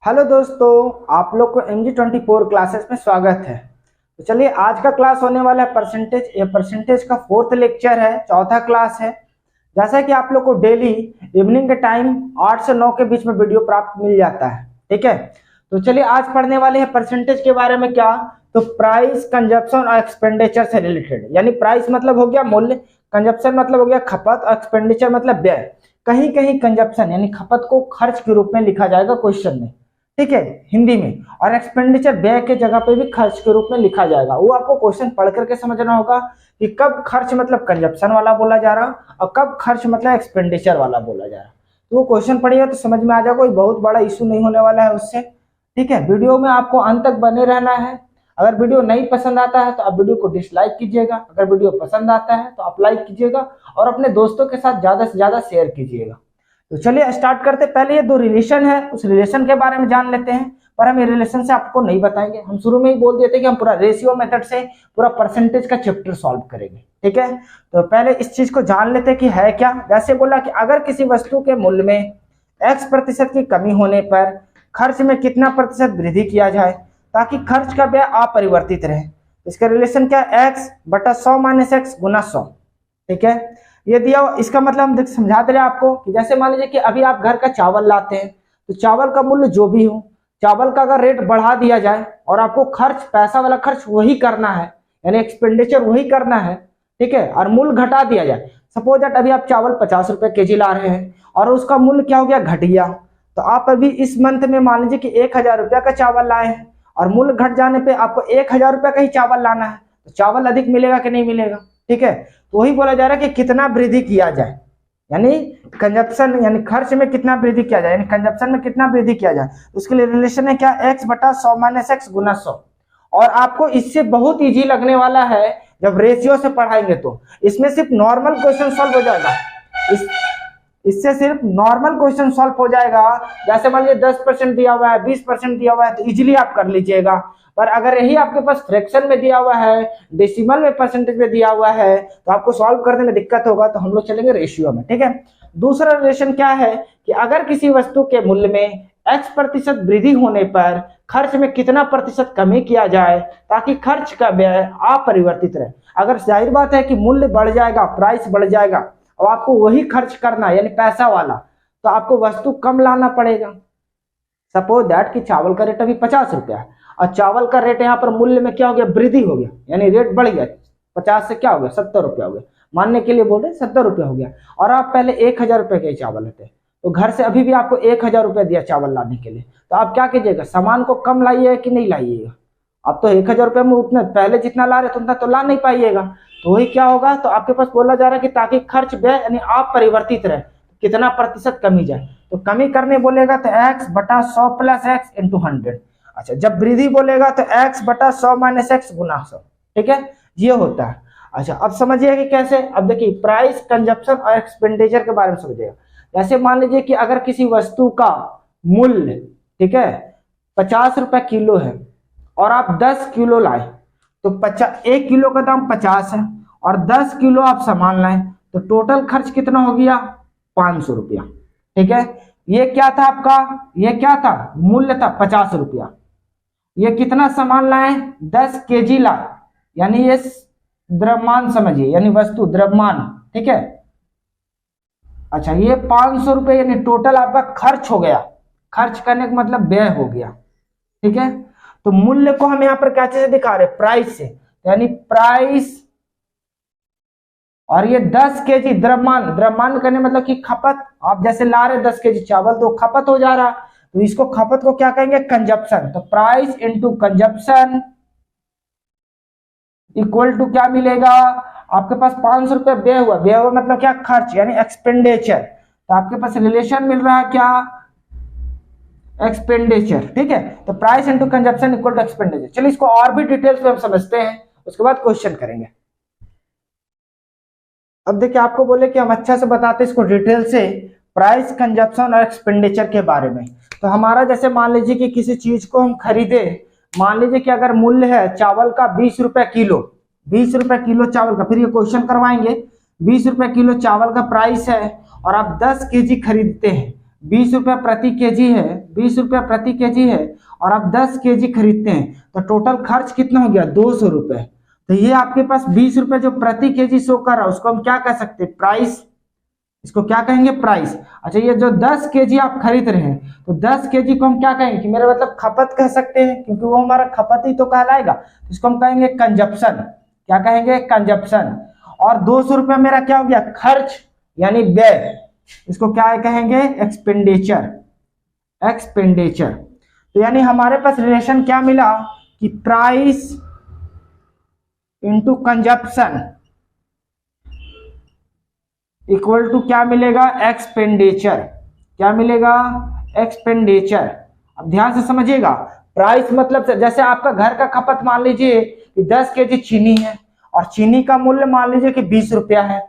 Hello दोस्तों, आप लोग को MG24 क्लासेस में स्वागत है। तो चलिए, आज का क्लास होने वाला है परसेंटेज। ये परसेंटेज का 4th लेक्चर है, चौथा क्लास है। जैसा कि आप लोग को डेली इवनिंग के टाइम 8 से 9 के बीच में वीडियो प्राप्त मिल जाता है, ठीक है। तो चलिए, आज पढ़ने वाले हैं परसेंटेज के बारे में। क्या? तो प्राइस, कंजप्शन और एक्सपेंडिचर से रिलेटेड। यानी प्राइस मतलब हो गया मूल्य, कंजप्शन मतलब हो गया खपत, और एक्सपेंडिचर मतलब व्यय। कहीं कहीं कंजप्शन यानी खपत को खर्च के रूप में लिखा जाएगा क्वेश्चन में, ठीक है, हिंदी में। और एक्सपेंडिचर व्यय के जगह पे भी खर्च के रूप में लिखा जाएगा। वो आपको क्वेश्चन पढ़ करके समझना होगा कि कब खर्च मतलब कंजप्शन वाला बोला जा रहा और कब खर्च मतलब एक्सपेंडिचर वाला बोला जा रहा। तो वो क्वेश्चन पढ़िएगा तो समझ में आ जाएगा, कोई बहुत बड़ा इशू नहीं होने वाला है उससे, ठीक है। वीडियो में आपको अंत तक बने रहना है। अगर वीडियो नहीं पसंद आता है तो आप वीडियो को डिसलाइक कीजिएगा। अगर वीडियो पसंद आता है तो आप लाइक कीजिएगा और अपने दोस्तों के साथ ज्यादा से ज्यादा शेयर कीजिएगा। तो चलिए स्टार्ट करते। पहले ये दो रिलेशन है, उस रिलेशन के बारे में जान लेते हैं। पर हम ये रिलेशन से आपको नहीं बताएंगे, हम शुरू में ही बोल देते हैं कि हम पूरा रेशियो मेथड से पूरा परसेंटेज का चैप्टर सॉल्व करेंगे, ठीक है। तो पहले इस चीज को जान लेते हैं कि है क्या। जैसे बोला कि अगर किसी वस्तु के मूल्य में x% की कमी होने पर खर्च में कितना प्रतिशत वृद्धि किया जाए ताकि खर्च का व्यय अपरिवर्तित रहे। इसका रिलेशन क्या है? x/100 - x गुना 100, ठीक है। ये दिया, इसका मतलब हम समझा दे रहे हैं आपको कि जैसे मान लीजिए कि अभी आप घर का चावल लाते हैं, तो चावल का मूल्य जो भी हो, चावल का अगर रेट बढ़ा दिया जाए और आपको खर्च, पैसा वाला खर्च वही करना है, यानी एक्सपेंडिचर वही करना है, ठीक है, और मूल्य घटा दिया जाए। सपोज दैट अभी आप चावल 50 रुपए केजी ला रहे हैं और उसका मूल्य क्या हो गया? घट गया। तो आप अभी इस मंथ में मान लीजिए कि 1000 रुपया का चावल लाए हैं और मूल्य घट जाने पर आपको 1000 रुपया का ही चावल लाना है, तो चावल अधिक मिलेगा कि नहीं मिलेगा? ठीक है। तो वही बोला जा रहा है कि कितना वृद्धि किया जाए, यानी कंजप्शन यानी खर्च में कितना वृद्धि किया जाए, यानी कंजप्शन में कितना वृद्धि किया जाए। उसके लिए रिलेशन है क्या? x/100 - x गुना 100। और आपको इससे बहुत इजी लगने वाला है जब रेशियो से पढ़ाएंगे। तो इसमें सिर्फ नॉर्मल क्वेश्चन सॉल्व हो जाएगा, इससे सिर्फ नॉर्मल क्वेश्चन सॉल्व हो जाएगा। जैसे मान लीजिए 10% दिया हुआ है, 20% दिया हुआ है, तो इजीली आप कर लीजिएगा। पर अगर यही आपके पास फ्रैक्शन में दिया हुआ है, डेसिमल में, परसेंटेज में दिया हुआ है, तो आपको सॉल्व करने में दिक्कत होगा। तो हम लोग चलेंगे रेशियो में, ठीक है। दूसरा रिलेशन क्या है कि अगर किसी वस्तु के मूल्य में x% वृद्धि होने पर खर्च में कितना प्रतिशत कमी किया जाए ताकि खर्च का व्यय अपरिवर्तित रहे। अगर जाहिर बात है कि मूल्य बढ़ जाएगा, प्राइस बढ़ जाएगा और आपको वही खर्च करना यानी पैसा वाला, तो आपको वस्तु कम लाना पड़ेगा। सपोज दैट कि चावल का रेट अभी 50 रुपया है और चावल का रेट यहाँ पर मूल्य में क्या हो गया? वृद्धि हो गया, यानी रेट बढ़ गया। 50 से क्या हो गया? 70 रुपया हो गया। मानने के लिए बोल रहे 70 रुपया हो गया। और आप पहले 1000 रुपये के चावल लेते, तो घर से अभी भी आपको 1000 रुपया दिया चावल लाने के लिए, तो आप क्या कीजिएगा? सामान को कम लाइएगा कि नहीं लाइएगा? आप तो 1000 रुपये में उतना पहले जितना ला रहे थे उतना तो ला नहीं पाइएगा। तो वही क्या होगा? तो आपके पास बोला जा रहा है कि ताकि खर्च व्यय यानी अपरिवर्तित रहे, कितना प्रतिशत कमी जाए। तो कमी करने बोलेगा तो x/100 + x × 100। अच्छा, जब वृद्धि बोलेगा तो x/100 - x गुना 100, ठीक है, ये होता है। अच्छा, अब समझिए कि कैसे। अब देखिए, प्राइस, कंजप्शन और एक्सपेंडिचर के बारे में समझिएगा। जैसे मान लीजिए कि अगर किसी वस्तु का मूल्य, ठीक है, 50 रुपए किलो है और आप 10 किलो लाए, तो 1 किलो का दाम 50 है और 10 किलो आप सामान लाए, तो टोटल खर्च कितना हो गया? 500 रुपया, ठीक है। ये क्या था आपका? ये क्या था? मूल्य था 50 रुपया। ये कितना सामान लाए? 10 केजी लाए, यानी ये द्रव्यमान समझिए, यानी वस्तु द्रव्यमान, ठीक है। अच्छा, ये 500 रुपये यानी टोटल आपका खर्च हो गया। खर्च करने का मतलब व्यय हो गया, ठीक है। तो मूल्य को हम यहाँ पर क्या से दिखा रहे? प्राइस से, यानी प्राइस। और ये 10 केजी द्रव्यमान, द्रव्यमान करने मतलब कि खपत। आप जैसे ला रहे 10 केजी चावल तो खपत हो जा रहा, तो इसको खपत को क्या कहेंगे? कंजप्शन। तो price into consumption equal to क्या मिलेगा? आपके पास 500 रुपये व्यय हुआ। व्यय हुआ मतलब क्या? खर्च, यानी एक्सपेंडिचर। तो आपके पास रिलेशन मिल रहा है क्या? एक्सपेंडिचर, ठीक है। तो price into consumption equal to expenditure. चलिए इसको और भी डिटेल्स में हम समझते हैं, उसके बाद क्वेश्चन करेंगे। अब देखिए, आपको बोले कि हम अच्छा से बताते इसको डिटेल से, प्राइस, कंजप्शन और एक्सपेंडिचर के बारे में। तो हमारा जैसे मान लीजिए कि किसी चीज को हम खरीदे, मान लीजिए कि अगर मूल्य है चावल का 20 रुपए किलो, 20 रुपए किलो चावल का, फिर ये क्वेश्चन करवाएंगे। 20 रुपए किलो चावल का प्राइस है और आप 10 केजी खरीदते हैं, 20 रुपए प्रति केजी है, 20 रुपया प्रति केजी है और आप 10 केजी खरीदते हैं तो टोटल खर्च कितना हो गया 200 रुपये। तो ये आपके पास 20 रुपये जो प्रति केजी शो कर रहा है उसको हम क्या कह सकते हैं, प्राइस। इसको क्या कहेंगे, प्राइस। अच्छा, ये जो 10 केजी आप खरीद रहे हैं तो 10 केजी को हम क्या कहेंगे कि मेरा मतलब खपत कह सकते हैं, क्योंकि वो हमारा खपत ही तो कहलाएगा। इसको हम कहेंगे कंजप्शन। क्या कहेंगे, कंजप्शन। और 200 रुपये मेरा क्या हो गया, खर्च यानी व्यय। इसको क्या कहेंगे, एक्सपेंडिचर। एक्सपेंडिचर। तो यानी हमारे पास रिलेशन क्या मिला कि price into consumption equal to क्या मिलेगा, एक्सपेंडिचर। क्या मिलेगा, एक्सपेंडिचर। अब ध्यान से समझिएगा, प्राइस मतलब जैसे आपका घर का खपत मान लीजिए कि 10 केजी चीनी है और चीनी का मूल्य मान लीजिए कि 20 रुपया है,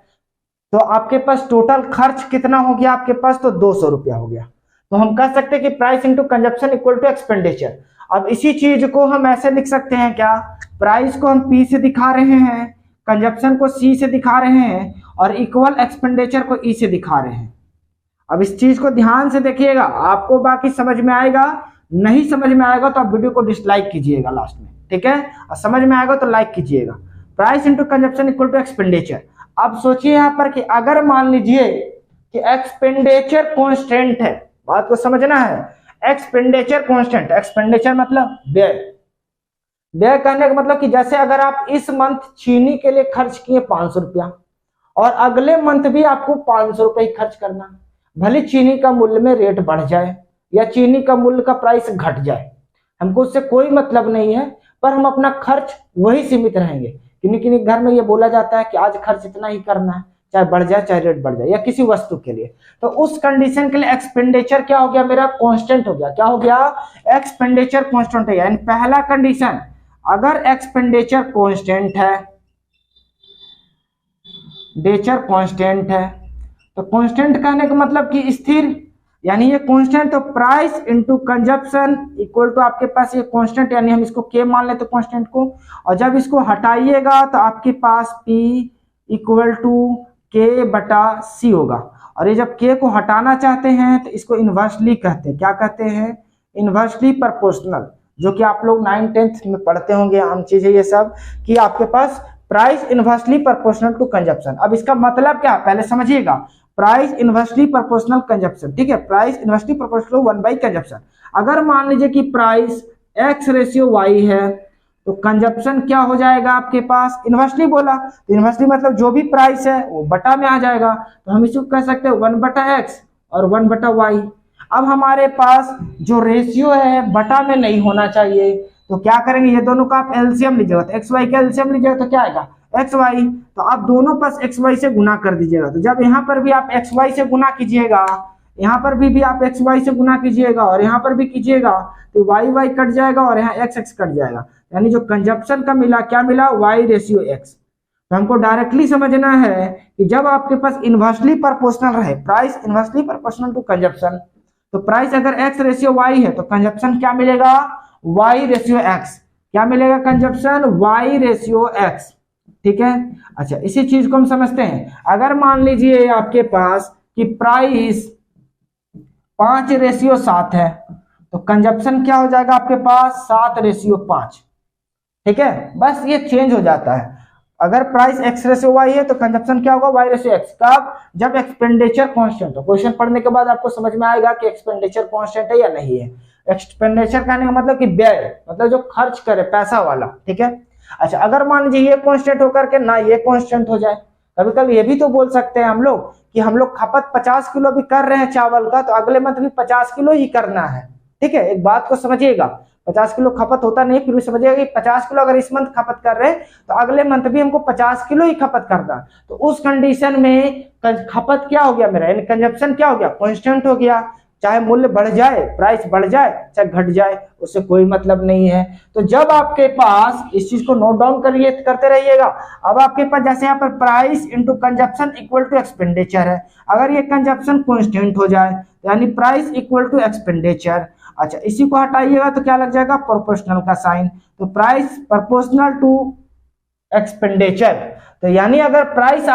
तो आपके पास टोटल खर्च कितना हो गया आपके पास, तो 200 रुपया हो गया। तो हम कह सकते हैं कि price into consumption equal to expenditure. अब इसी चीज को हम ऐसे लिख सकते हैं क्या, प्राइस को हम पी से दिखा रहे हैं, कंजप्शन को सी से दिखा रहे हैं और इक्वल एक्सपेंडिचर को ई से दिखा रहे हैं। अब इस चीज को ध्यान से देखिएगा, आपको बाकी समझ में आएगा, नहीं समझ में आएगा तो आप वीडियो को डिसलाइक कीजिएगा लास्ट में, ठीक है। और समझ में आएगा तो लाइक कीजिएगा। Price into consumption equal to expenditure. अब सोचिए यहाँ पर कि अगर मान लीजिए कि एक्सपेंडिचर कांस्टेंट है, बात को समझना है, एक्सपेंडिचर कांस्टेंट। एक्सपेंडिचर मतलब व्यय। व्यय कहने का मतलब कि जैसे अगर आप इस मंथ चीनी के लिए खर्च किए 500 रुपया और अगले मंथ भी आपको 500 रुपये ही खर्च करना, भले चीनी का मूल्य में रेट बढ़ जाए या चीनी का मूल्य का प्राइस घट जाए, हमको उससे कोई मतलब नहीं है, पर हम अपना खर्च वही सीमित रहेंगे। किन्हीं किन्हीं घर में ये बोला जाता है कि आज खर्च इतना ही करना है, चाहे बढ़ जाए चाहे रेट बढ़ जाए, या किसी वस्तु के लिए। तो उस कंडीशन के लिए एक्सपेंडिचर क्या हो गया, मेरा कांस्टेंट हो गया। क्या हो गया, एक्सपेंडिचर कांस्टेंट है। यानी पहला कंडीशन, अगर एक्सपेंडिचर कांस्टेंट है, डेचर कांस्टेंट है, तो कांस्टेंट कहने का मतलब कि स्थिर, यानी ये कांस्टेंट, तो price into consumption equal to आपके पास ये कांस्टेंट, यानी हम इसको के मान लेते कांस्टेंट को, और जब इसको हटाइएगा तो आपके पास P इक्वल टू के बटा सी होगा। और ये जब के को हटाना चाहते हैं तो इसको इनवर्सली कहते हैं। क्या कहते हैं, इनवर्सली प्रोपोर्शनल, जो कि आप लोग 9th-10th में पढ़ते होंगे, आम चीज है ये सब, कि आपके पास price inversely proportional to consumption. अब इसका मतलब क्या, पहले समझिएगा, प्राइस इनवर्सली प्रोपोर्शनल कंजप्शन, ठीक है, price inversely proportional 1 by consumption. अगर मान लीजिए कि प्राइस x रेशियो y है तो कंजप्शन क्या हो जाएगा आपके पास, इनवर्सली बोला तो इनवर्सली मतलब जो भी प्राइस है वो बटा में आ जाएगा, तो हम इसको कह सकते हैं 1/x और 1/y। अब हमारे पास जो रेशियो है बटा में नहीं होना चाहिए, तो क्या करेंगे, ये दोनों का आप एलसीएम लीजिएगा, तो xy का एलसीएम लीजिएगा तो क्या आएगा, xy। तो आप दोनों पास xy से गुना कर दीजिएगा, तो जब यहाँ पर भी आप xy से गुना कीजिएगा, यहाँ पर भी आप xy से गुना कीजिएगा और यहाँ पर भी कीजिएगा, तो y कट जाएगा और यहाँ x कट जाएगा, यानी जो कंजप्शन का मिला, क्या मिला, y रेशियो x। तो हमको डायरेक्टली समझना है कि जब आपके पास इनवर्सली प्रोपोर्शनल रहे, price inversely proportional to consumption, तो प्राइस अगर x रेशियो y है तो कंजप्शन क्या मिलेगा, y रेशियो x। क्या मिलेगा, कंजप्शन y रेशियो x, ठीक है। अच्छा, इसी चीज को हम समझते हैं, अगर मान लीजिए आपके पास कि प्राइस 5:7 है तो कंजप्शन क्या हो जाएगा आपके पास, 7:5, ठीक है। बस ये चेंज हो जाता है, अगर प्राइस x रेशियो y है तो कंजप्शन क्या होगा, y रेशियो x। कब, जब एक्सपेंडिचर कांस्टेंट हो। क्वेश्चन पढ़ने के बाद आपको समझ में आएगा कि एक्सपेंडिचर कांस्टेंट है या नहीं है। एक्सपेंडिचर कहने का मतलब कि व्यय, मतलब जो खर्च करे पैसा वाला, ठीक है। अच्छा, अगर मान लीजिए ये कांस्टेंट होकर के ना ये कांस्टेंट हो जाए, कभी कभी ये भी तो बोल सकते हैं हम लोग कि हम लोग खपत 50 किलो भी कर रहे हैं चावल का, तो अगले मंथ भी 50 किलो ही करना है, ठीक है। एक बात को समझिएगा, 50 किलो खपत होता नहीं, फिर भी समझिएगा कि 50 किलो अगर इस मंथ खपत कर रहे हैं तो अगले मंथ भी हमको 50 किलो ही खपत करना, तो उस कंडीशन में खपत क्या हो गया मेरा, यानी कंजप्शन क्या हो गया, कांस्टेंट हो गया। चाहे मूल्य बढ़ जाए, प्राइस बढ़ जाए चाहे घट जाए, उससे कोई मतलब नहीं है। तो जब आपके पास, इस चीज को नोट डाउन करिए, करते रहिएगा। अब आपके पास जैसे यहाँ पर price into consumption equal to expenditure है, अगर ये कंजप्शन कांस्टेंट हो जाए यानी प्राइस इक्वल टू एक्सपेंडिचर। अच्छा, इसी को हटाइएगा तो क्या लग जाएगा, प्रोपोर्शनल का साइन, तो प्राइस प्रोपोर्शनल टू एक्सपेंडिचर। तो यानी अगर प्राइस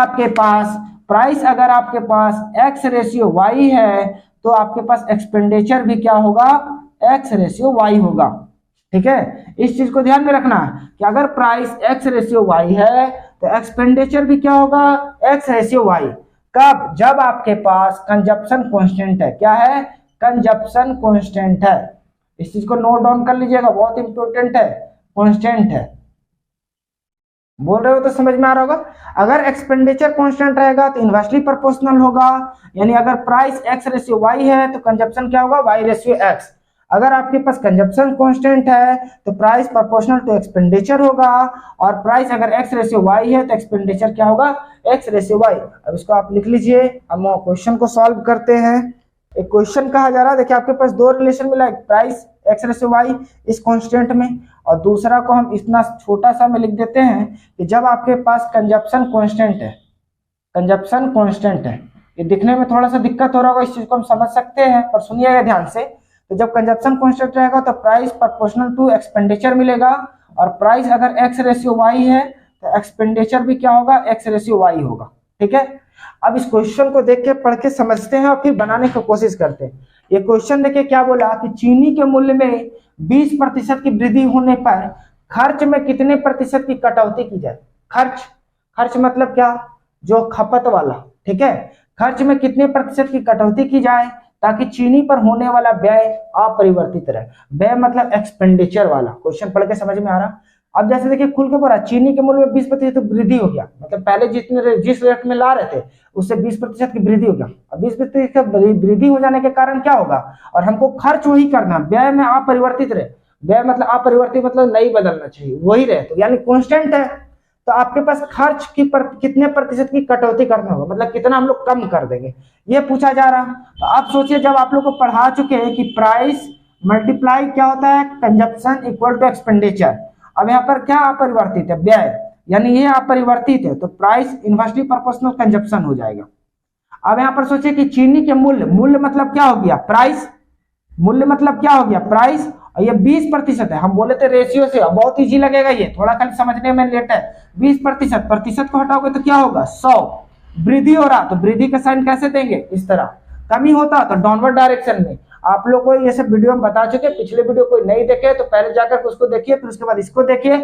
अगर आपके पास x रेशियो y है तो आपके पास एक्सपेंडिचर भी क्या होगा, एक्स रेशियो वाई होगा। ठीक है, इस चीज को ध्यान में रखना कि अगर प्राइस एक्स रेशियो वाई है तो एक्सपेंडिचर भी क्या होगा, एक्स रेशियो वाई। कब, जब आपके पास कंजप्शन कांस्टेंट है। क्या है, कंजप्शन कांस्टेंट है। इस चीज को नोट डाउन कर लीजिएगा, बहुत इंपॉर्टेंट है, कांस्टेंट है। बोल रहे हो तो समझ में आ रहा होगा। अगर एक्सपेंडिचर कांस्टेंट रहेगा तो इनवर्सली प्रोपोर्शनल होगा, यानी अगर प्राइस एक्स रेशियो वाई है तो कंजप्शन क्या होगा, वाई रेशियो एक्स। अगर आपके पास कंजप्शन कांस्टेंट है तो प्राइस प्रोपोर्शनल टू एक्सपेंडिचर होगा, और प्राइस अगर एक्स रेशियो वाई है तो एक्सपेंडिचर क्या होगा, एक्स रेशियो वाई। अब इसको आप लिख लीजिए। हम क्वेश्चन को सॉल्व करते हैं। एक क्वेश्चन कहा जा रहा है, देखिए आपके पास दो रिलेशन मिला, प्राइस एक्स रेशियो वाई इस कांस्टेंट में, और दूसरा को हम इतना छोटा सा में लिख देते हैं कि जब आपके पास कंजप्शन कांस्टेंट है, कंजप्शन कांस्टेंट है। ये दिखने में थोड़ा सा दिक्कत हो रहा होगा, इस चीज को हम समझ सकते हैं, पर सुनिएगा ध्यान से। तो जब कंजप्शन कांस्टेंट रहेगा तो प्राइस प्रोपोर्शनल टू एक्सपेंडिचर मिलेगा, और प्राइस अगर एक्स रेशियो वाई है तो एक्सपेंडिचर भी क्या होगा, एक्स रेशियो वाई होगा। ठीक है, अब इस क्वेश्चन को देख के पढ़ के समझते हैं और फिर बनाने की कोशिश करते हैं। ये क्वेश्चन देखिए क्या बोला कि चीनी के मूल्य में 20% की वृद्धि होने पर खर्च में कितने प्रतिशत की कटौती की जाए। खर्च, खर्च मतलब क्या, जो खपत वाला। ठीक है, खर्च में कितने प्रतिशत की कटौती की जाए ताकि चीनी पर होने वाला व्यय अपरिवर्तित रहे। व्यय मतलब एक्सपेंडिचर वाला। क्वेश्चन पढ़ के समझ में आ रहा। अब जैसे देखिए खुल के बोला चीनी के मूल्य में 20% वृद्धि हो गया, मतलब पहले जिस रेट में ला रहे थे उससे 20% की वृद्धि हो गया। अब 20% की वृद्धि हो जाने के कारण क्या होगा, और हमको खर्च वही करना, व्यय में अपरिवर्तित रहे। व्यय मतलब अपरिवर्तित मतलब नहीं बदलना चाहिए, वही रहे, तो यानी कांस्टेंट है। तो आपके पास खर्च की कितने प्रतिशत की कटौती करना होगा, मतलब कितना हम लोग कम कर देंगे, ये पूछा जा रहा। तो आप सोचिए, जब आप लोग को पढ़ा चुके हैं कि प्राइस मल्टीप्लाई क्या होता है, कंजप्शन इक्वल टू एक्सपेंडिचर। अब यहाँ पर क्या अपरिवर्तित है, व्यय, यानी ये अपरिवर्तित है, तो प्राइस इनवर्सली प्रोपोर्शनल कंजप्शन हो जाएगा। अब यहाँ पर सोचिए कि चीनी के मूल्य, मूल्य मतलब क्या हो गया, प्राइस, मूल्य मतलब क्या हो गया, प्राइस, और ये 20% है। हम बोले थे रेशियो से, बहुत इजी लगेगा, ये थोड़ा खाली समझने में लेट है। 20%, प्रतिशत को हटाओगे तो क्या होगा, 100। वृद्धि हो रहा तो वृद्धि का साइन कैसे देंगे, इस तरह। कमी होता तो डाउनवर्ड डायरेक्शन में। आप लोग को ये सब वीडियो में बता चुके, पिछले वीडियो कोई नहीं देखे तो पहले जाकर उसको देखिए, फिर उसके बाद इसको देखिए,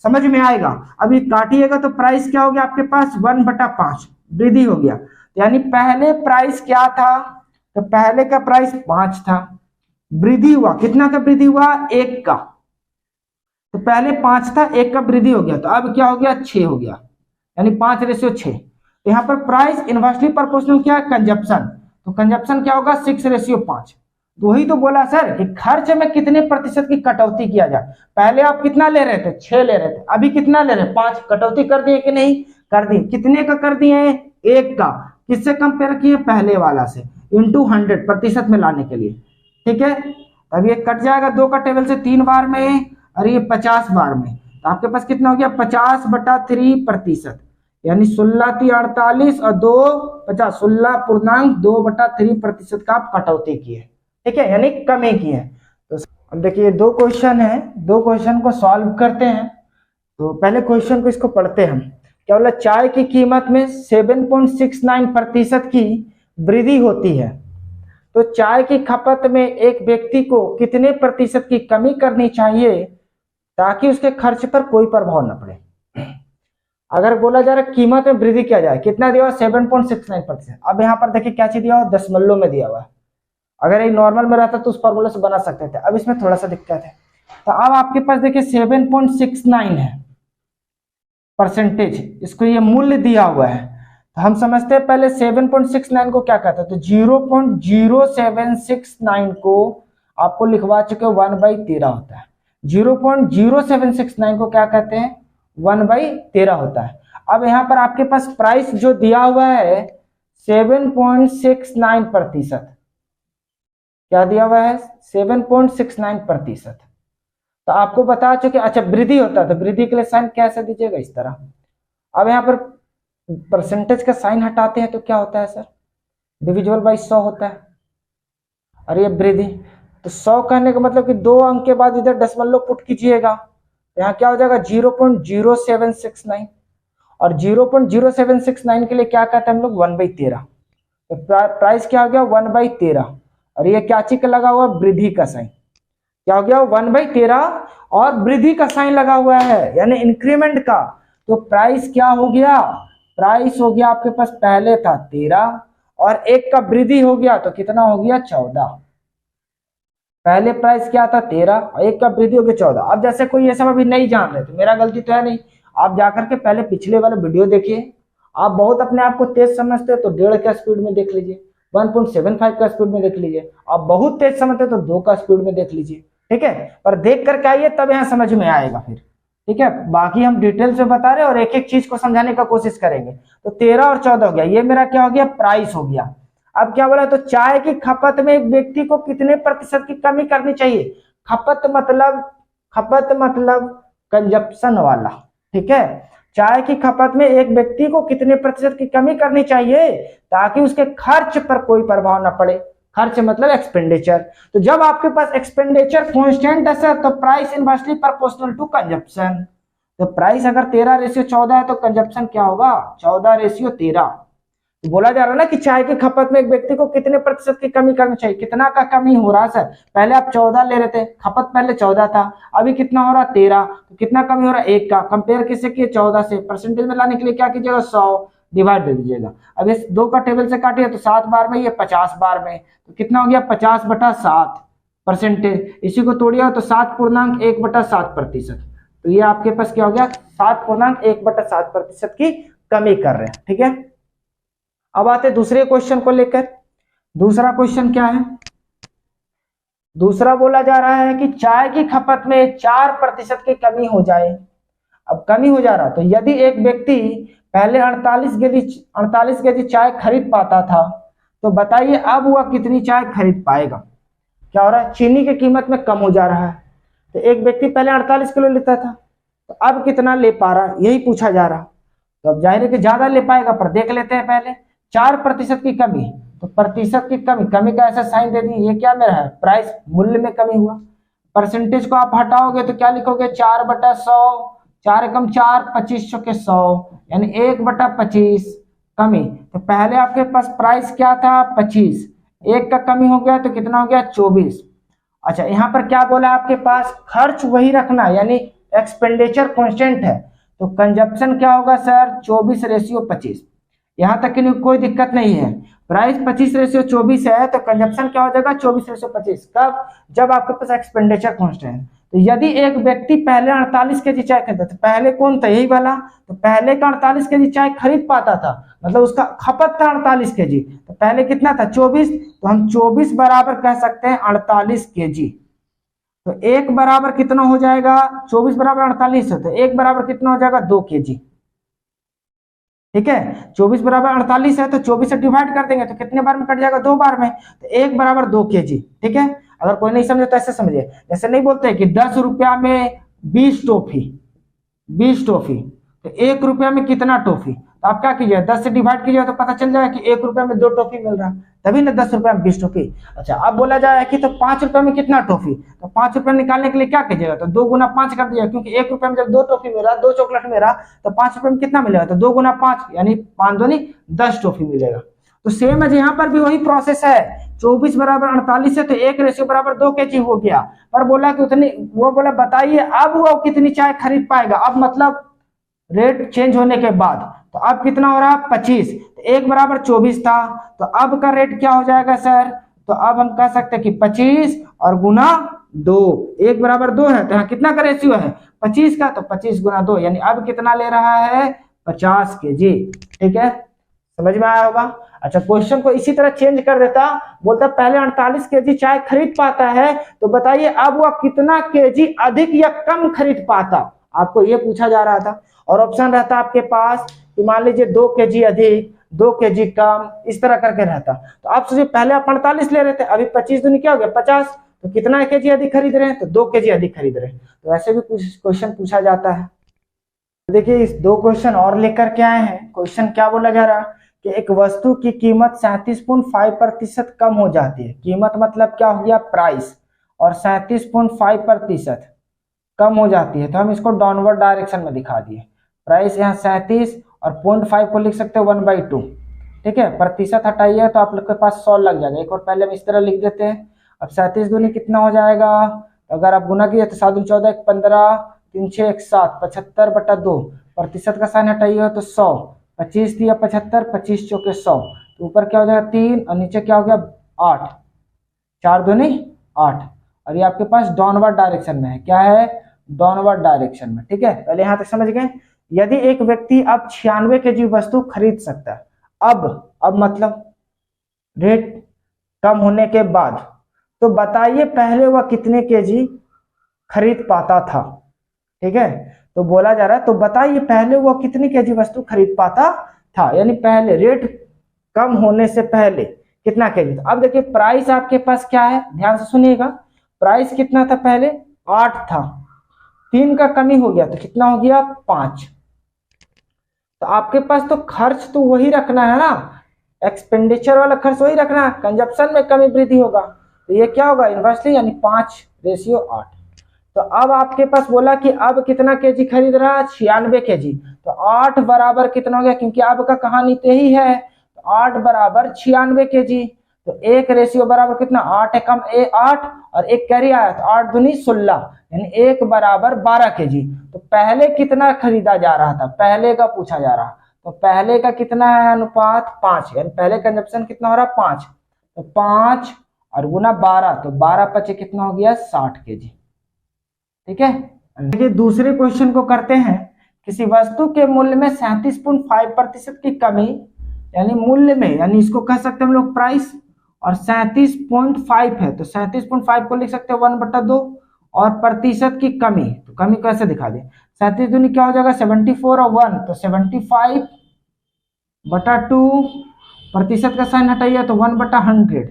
समझ में आएगा। अभी काटिएगा तो प्राइस क्या हो गया आपके पास, 1/5 वृद्धि हो गया। यानी पहले प्राइस क्या था, तो पहले का प्राइस 5 था, वृद्धि हुआ, कितना का वृद्धि हुआ, 1 का। तो पहले 5 था, 1 का वृद्धि हो गया, तो अब क्या हो गया, 6 हो गया, यानी 5/6। तो यहाँ पर प्राइस इनवर्सली प्रोपोर्शनल क्या है, कंजप्शन, तो कंजप्शन क्या होगा, 6/5। तो वही तो बोला सर कि खर्च में कितने प्रतिशत की कटौती किया जाए। पहले आप कितना ले रहे थे, 6 ले रहे थे, अभी कितना ले रहे हैं, 5। कटौती कर दिए कि नहीं, कर दिए। कितने का कर दिए, 1 का। किससे कंपेयर किए, पहले वाला से, इंटू 100 प्रतिशत में लाने के लिए। ठीक है, अब ये कट जाएगा 2 का टेबल से 3 बार में, और ये 50 बार में, तो आपके पास कितना हो गया, 50/3%, यानी 16×3 = 48 और 2 50, 16.2/3% का आप कटौती किए। ठीक है, यानी कमी की है। तो अब देखिए 2 क्वेश्चन है, 2 क्वेश्चन को सॉल्व करते हैं। तो पहले क्वेश्चन को इसको पढ़ते हैं। क्या बोला, चाय की कीमत में 7.69% की वृद्धि होती है, तो चाय की खपत में एक व्यक्ति को कितने प्रतिशत की कमी करनी चाहिए ताकि उसके खर्च पर कोई प्रभाव न पड़े। अगर बोला जा रहा है कीमत में वृद्धि किया जाए, कितना दिया हुआ, 7.69%। अब यहाँ पर देखिए क्या चीज दिया हुआ, दशमलव में दिया हुआ है। अगर ये नॉर्मल में रहता तो उस फॉर्मूला से बना सकते थे, अब इसमें थोड़ा सा दिक्कत है। तो अब आपके पास देखिए 7.69 है परसेंटेज, इसको ये मूल्य दिया हुआ है। तो हम समझते हैं पहले 7.69 को क्या कहते हैं, तो 0.0769 को आपको लिखवा चुके 1/13 होता है। 0.0769 को क्या कहते हैं, 1/13 होता है। अब यहाँ पर आपके पास प्राइस जो दिया हुआ है 7.69%, क्या दिया हुआ है, 7.69%। तो आपको बता चुके, अच्छा वृद्धि होता है तो वृद्धि के लिए साइन कैसे दीजिएगा, इस तरह। अब यहाँ पर परसेंटेज का साइन हटाते हैं तो क्या होता है सर, डिविजिबल बाई 100 होता है। और ये वृद्धि, तो 100 कहने का मतलब कि 2 अंक के बाद इधर दशमलव पुट कीजिएगा, यहाँ क्या हो जाएगा 0.0769, और 0.0769 के लिए क्या कहते हैं हम लोग, 1/13। तो प्राइस क्या हो गया, 1/13। और ये क्या चीज का लगा हुआ है, वृद्धि का साइन। क्या हो गया, 1/13 और वृद्धि का साइन लगा हुआ है यानी इंक्रीमेंट का। तो प्राइस क्या हो गया, प्राइस हो गया आपके पास पहले था 13 और 1 का वृद्धि हो गया तो कितना हो गया 14। पहले प्राइस क्या था 13 और 1 का वृद्धि हो गया 14। अब जैसे कोई ये सब अभी नहीं जान रहे तो मेरा गलती तो है नहीं, आप जाकर के पहले पिछले वाले वीडियो देखिए। आप बहुत अपने आप को तेज समझते हो तो 1.5 का स्पीड में देख लीजिए, 1.75 का स्पीड में देख लीजिए। आप बहुत तेज समझते हो तो 2 का स्पीड में देख लीजिए, ठीक है। पर देख करके आइए तब यहाँ समझ में आएगा फिर, ठीक है। बाकी हम डिटेल से बता रहे हैं और एक एक चीज को समझाने का कोशिश करेंगे। तो 13 और 14 हो गया, ये मेरा क्या हो गया, प्राइस हो गया। अब क्या बोला, तो चाय की खपत में एक व्यक्ति को कितने प्रतिशत की कमी करनी चाहिए। खपत मतलब कंजप्शन वाला, ठीक है। चाय की खपत में एक व्यक्ति को कितने प्रतिशत की कमी करनी चाहिए ताकि उसके खर्च पर कोई प्रभाव ना पड़े। खर्च मतलब एक्सपेंडिचर। तो जब आपके पास एक्सपेंडिचर कांस्टेंट है सर तो price inversely proportional to consumption. तो प्राइस अगर 13:14 है तो कंजप्शन क्या होगा, 14:13। तो बोला जा रहा है ना कि चाय की खपत में एक व्यक्ति को कितने प्रतिशत की कमी करनी चाहिए। कितना का कमी हो रहा है सर, पहले आप 14 ले रहे थे, खपत पहले 14 था, अभी कितना हो रहा 13। तो कितना कमी हो रहा है 1 का। कंपेयर किससे किए, 14 से। परसेंटेज में लाने के लिए क्या कीजिएगा, 100 डिवाइड दे दीजिएगा। अब इस 2 का टेबल से काटिए तो 7 बार में, ये 50 बार में, तो कितना हो गया 50/7 परसेंटेज। इसी को तोड़िए तो 7.1/7%। तो ये आपके पास क्या हो गया, 7.1/7% की कमी कर रहे हैं, ठीक है। अब आते दूसरे क्वेश्चन को लेकर। दूसरा क्वेश्चन क्या है, दूसरा बोला जा रहा है कि चाय की खपत में 4% की कमी हो जाए। अब कमी हो जा रहा, तो यदि एक व्यक्ति पहले 48 केजी चाय खरीद पाता था तो बताइए अब वह कितनी चाय खरीद पाएगा। क्या हो रहा है, चीनी की कीमत में कम हो जा रहा है। तो एक व्यक्ति पहले 48 किलो लेता था तो अब कितना ले पा रहा, यही पूछा जा रहा। तो अब जाहिर है कि ज्यादा ले पाएगा, पर देख लेते हैं पहले। 4% की कमी, तो प्रतिशत की कमी, कमी का ऐसा साइन दे दी, ये क्या मेरा है, प्राइस, मूल्य में कमी हुआ। परसेंटेज को आप हटाओगे तो क्या लिखोगे, 4/100, 4 एकम 4, 25 के 100 यानी 1/25 कमी। तो पहले आपके पास प्राइस क्या था 25, 1 का कमी हो गया तो कितना हो गया 24। अच्छा, यहाँ पर क्या बोला आपके पास, खर्च वही रखना यानी एक्सपेंडिचर कांस्टेंट है। तो कंजप्शन क्या होगा सर, 24:25। यहां तक कि कोई दिक्कत नहीं है। प्राइस 25:24 है तो कंजप्शन क्या हो जाएगा 24:25। कब, जब आपके पास एक्सपेंडिचर कांस्टेंट है। तो यदि एक व्यक्ति पहले 48 केजी चाय खरीदता था, पहले कौन था, यही वाला, तो पहले का 48 केजी चाय खरीद पाता था, मतलब उसका खपत था 48 केजी, तो पहले कितना था 24, तो हम 24 बराबर कह सकते हैं 48 केजी। तो 1 बराबर कितना हो जाएगा, 24 बराबर 48 है तो 1 बराबर कितना हो जाएगा 2 केजी, ठीक है। 24 बराबर 48 है तो 24 से डिवाइड कर देंगे तो कितने बार में कट जाएगा, 2 बार में, तो 1 बराबर 2 केजी, ठीक है। अगर कोई नहीं समझे तो ऐसे समझिए, जैसे नहीं बोलते कि 10 रुपया में 20 टॉफी, 20 टॉफी, तो 1 रुपया में कितना टॉफी, तो आप क्या कीजिए 10 से डिवाइड कीजिए तो पता चल जाएगा कि 1 रुपया में 2 टॉफी मिल रहा, तभी ना 10 रुपया में 20 टॉफी। अच्छा, अब बोला जाए कि तो 5 रुपया में कितना टॉफी, तो 5 रुपया निकालने के लिए क्या कीजिएगा, तो 2 गुना 5 कर दीजिएगा, क्योंकि 1 रुपया में जब 2 टॉफी मिला, 2 चॉकलेट मिला, तो 5 रुपये में कितना मिलेगा, तो 2 गुना 5 यानी 5 दूनी 10 टॉफी मिलेगा। तो सेम है, यहाँ पर भी वही प्रोसेस है। 24 बराबर 48 है तो 1 बराबर 2 केजी हो गया, पर बोला कि उतनी, वो बोला बताइए अब वो कितनी चाय खरीद पाएगा। अब मतलब रेट चेंज होने के बाद, तो अब कितना हो रहा 25, तो 1 बराबर 24 था, तो अब का रेट क्या हो जाएगा सर, तो अब हम कह सकते हैं कि 25 और गुना 2, 1 बराबर 2 है तो यहाँ कितना का रेशियो है 25 का, तो 25 गुना 2 यानी अब कितना ले रहा है 50 केजी, ठीक है। समझ में आया होगा। अच्छा, क्वेश्चन को इसी तरह चेंज कर देता, बोलता पहले 48 केजी चाय खरीद पाता है तो बताइए अब वह कितना केजी अधिक या कम खरीद पाता, आपको ये पूछा जा रहा था। और ऑप्शन रहता आपके पास कि मान लीजिए 2 केजी अधिक, 2 केजी कम, इस तरह करके रहता। तो आप सोचिए पहले आप 48 ले रहे थे, अभी 25 दूनी क्या हो गया 50, तो कितना केजी अधिक खरीद रहे हैं, तो 2 केजी अधिक खरीद रहे हैं। तो ऐसे भी कुछ क्वेश्चन पूछा जाता है। देखिए इस 2 क्वेश्चन और लेकर के आए हैं। क्वेश्चन क्या बोला जा रहा है कि एक वस्तु की कीमत 37.5% कम हो जाती है। कीमत मतलब क्या हो गया प्राइस, और 37.5% कम हो जाती है, तो हम इसको डाउनवर्ड डायरेक्शन में दिखा दिए। प्राइस यहाँ 37 और 0.5 को लिख सकते हैं 1/2, ठीक है, प्रतिशत हटाइए तो आप लोग के पास 100 लग जाएगा। एक और पहले हम इस तरह लिख देते हैं। अब 37 दूनी कितना हो जाएगा, अगर आप गुना किए तो 7 दूनी 14, 1 15, 3 6 1 7, 75/2, प्रतिशत का साइन हटाइए तो 100, 25 दिया 75, 25 चौके 100, तो ऊपर क्या हो जाएगा 3 और नीचे क्या हो गया 8, 4 दूनी 8, और ये आपके पास डाउनवर्ड डायरेक्शन में है। क्या है, डाउनवर्ड डायरेक्शन में। ठीक है, पहले यहां तक समझ गए। यदि एक व्यक्ति अब 96 kg वस्तु खरीद सकता है, अब मतलब रेट कम होने के बाद, तो बताइए पहले वह कितने केजी खरीद पाता था। ठीक है, तो बोला जा रहा है तो बताइए पहले वह कितनी केजी वस्तु खरीद पाता था, यानी पहले रेट कम होने से पहले कितना केजी था। अब देखिए प्राइस आपके पास क्या है, ध्यान से सुनिएगा। प्राइस कितना था पहले, 8 था, 3 का कमी हो गया तो कितना हो गया 5। तो आपके पास तो खर्च तो वही रखना है ना, एक्सपेंडिचर वाला खर्च वही रखना है, कंजप्शन में कमी वृद्धि होगा तो ये क्या होगा इन्वर्सली, यानी 5:8। तो अब आपके पास बोला कि अब कितना केजी खरीद रहा है, 96 केजी, तो 8 बराबर कितना हो गया, क्योंकि अब का कहानी तो यही है, तो 8 बराबर 96 केजी, तो 1 रेशियो बराबर कितना 8 एकम 8 और 1 कैरी आया तो 8 दूनी 16, यानी 1 बराबर 12 केजी। तो पहले कितना खरीदा जा रहा था, पहले का पूछा जा रहा, तो पहले का कितना है अनुपात 5, यानी पहले कंजप्शन कितना हो रहा है 5, तो 5 और गुना 12, तो 12 पचे कितना हो गया 60 केजी। ठीक है, देखिए दूसरे क्वेश्चन को करते हैं। किसी वस्तु के मूल्य में 37.5% की कमी, यानी मूल्य में, यानी इसको कह सकते हैं हम लोग प्राइस, और 37.5 है तो 37.5 को लिख सकते हैं 1/2, और प्रतिशत की कमी, तो कमी कैसे दिखा दे, 37 दूनी क्या हो जाएगा 74 और 1 तो 75/2, प्रतिशत का साइन हटाइए तो 1/100,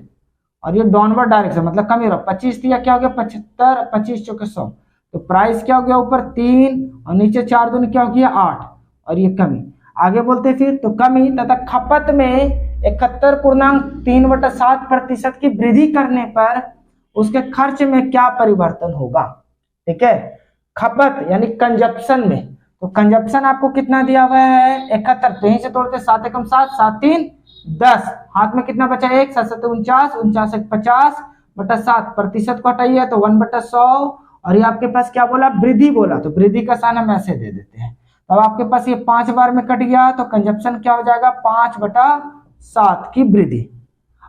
और ये डाउनवर्ड डायरेक्शन मतलब कमी हो रहा, 25 दिया क्या हो गया 75, 25 चौके 100, तो प्राइस क्या हो गया ऊपर 3 और नीचे 4 दूनी क्या हो गया 8, और ये कमी। आगे बोलते फिर, तो कमी तथा खपत में 71.3/7% की वृद्धि करने पर उसके खर्च में क्या परिवर्तन होगा। ठीक है, खपत यानी कंजप्शन में, तो कंजप्शन आपको कितना दिया हुआ है 71, तो यहीं से तोड़ते 7 एकम 7, 7 3 10, हाथ में कितना बचा 1, 7 7 49, 49 1 50/7, प्रतिशत को हटाइए तो 1/100, और ये आपके पास क्या बोला वृद्धि बोला, तो वृद्धि का साइन हम ऐसे दे देते हैं। तब आपके पास ये 5 बार में कट गया तो कंजप्शन क्या हो जाएगा 5/7 की वृद्धि।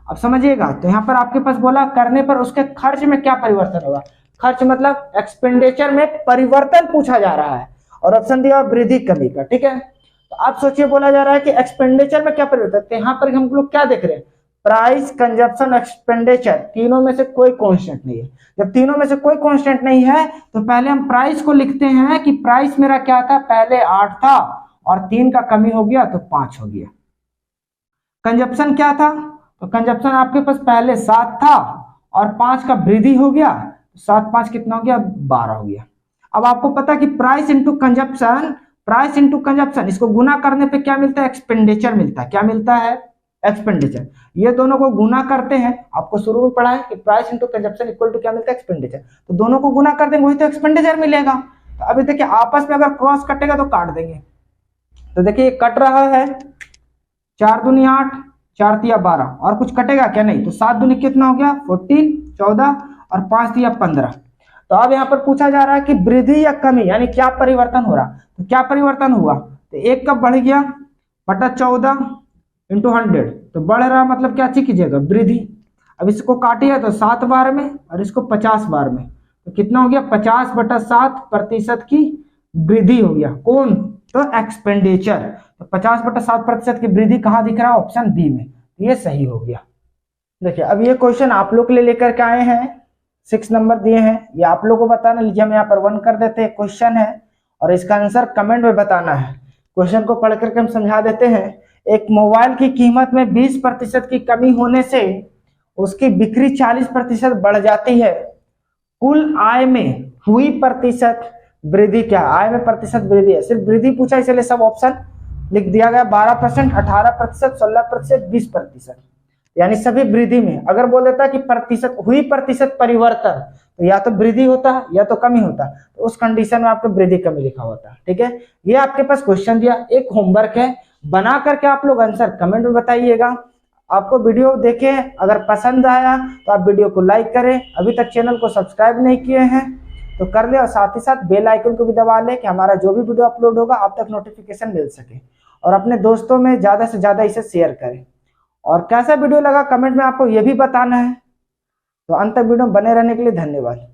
अब समझिएगा, तो यहाँ पर आपके पास बोला करने पर उसके खर्च में क्या परिवर्तन होगा, खर्च मतलब एक्सपेंडिचर में परिवर्तन पूछा जा रहा है, और ऑप्शन दिया वृद्धि कमी का। ठीक है, तो आप सोचिए बोला जा रहा है कि एक्सपेंडिचर में क्या परिवर्तन, तो यहाँ पर हम लोग क्या देख रहे हैं, प्राइस कंजप्शन एक्सपेंडिचर, तीनों में से कोई कांस्टेंट नहीं है। जब तीनों में से कोई कांस्टेंट नहीं है तो पहले हम प्राइस को लिखते हैं कि प्राइस मेरा क्या था, पहले 8 था और 3 का कमी हो गया तो 5 हो गया। कंजप्शन क्या था, तो कंजप्शन आपके पास पहले 7 था और 5 का वृद्धि हो गया, 7 5 कितना हो गया 12 हो गया। अब आपको पता कि price into consumption, price into consumption, इसको गुना करने पे क्या मिलता है एक्सपेंडिचर मिलता है, क्या मिलता है एक्सपेंडिचर। ये दोनों को गुना करते हैं, आपको शुरू में पढ़ा है कि price into consumption equal to क्या मिलता है एक्सपेंडिचर, तो दोनों को गुना कर देंगे वही तो एक्सपेंडिचर मिलेगा। तो अभी देखिए आपस में अगर क्रॉस कटेगा तो काट देंगे, तो देखिए कट रहा है 4 दूनी 8, 4 तिया 12, और कुछ कटेगा क्या नहीं, तो 7 दूनी कितना हो गया 14, 14 और 5 तिया 15। तो अब यहाँ पर पूछा जा रहा है कि वृद्धि या कमी, यानी क्या परिवर्तन हो रहा, तो क्या परिवर्तन हुआ, तो 1 कब बढ़ गया बटा 14 इंटू 100, तो बढ़ रहा मतलब क्या चीज कीजिएगा वृद्धि। अब इसको काटिए तो 7 बार में और इसको 50 बार में, तो कितना हो गया 50/7 प्रतिशत की वृद्धि हो गया, कौन, तो एक्सपेंडिचर। तो 50/7% की वृद्धि कहाँ दिख रहा है, ऑप्शन बी में, ये सही हो गया। देखिए अब ये क्वेश्चन आप लोग के लिए लेकर के आए हैं, 6 नंबर दिए हैं, ये आप लोग को बताना, लीजिए हम यहाँ पर 1 कर देते हैं, क्वेश्चन है और इसका आंसर कमेंट में बताना है। क्वेश्चन को पढ़ करके हम समझा देते हैं। एक मोबाइल की कीमत में 20% की कमी होने से उसकी बिक्री 40% बढ़ जाती है, कुल आय में हुई प्रतिशत वृद्धि क्या, आय में प्रतिशत वृद्धि है, सिर्फ वृद्धि पूछा इसलिए सब ऑप्शन लिख दिया गया, 12%, 18%, 16%, 20%, यानी सभी वृद्धि में। अगर बोल देता कि प्रतिशत हुई प्रतिशत परिवर्तन, तो या तो वृद्धि होता है या तो कमी होता है, तो उस कंडीशन में आपको वृद्धि कमी लिखा होता है। ठीक है, ये आपके पास क्वेश्चन दिया, एक होमवर्क है, बना करके आप लोग आंसर कमेंट में बताइएगा। आपको वीडियो देखे अगर पसंद आया तो आप वीडियो को लाइक करें, अभी तक चैनल को सब्सक्राइब नहीं किए हैं तो कर ले, और साथ ही साथ बेल आइकन को भी दबा ले कि हमारा जो भी वीडियो अपलोड होगा आप तक नोटिफिकेशन मिल सके, और अपने दोस्तों में ज़्यादा से ज़्यादा इसे शेयर करें। और कैसा वीडियो लगा कमेंट में आपको ये भी बताना है। तो अंत तक वीडियो में बने रहने के लिए धन्यवाद।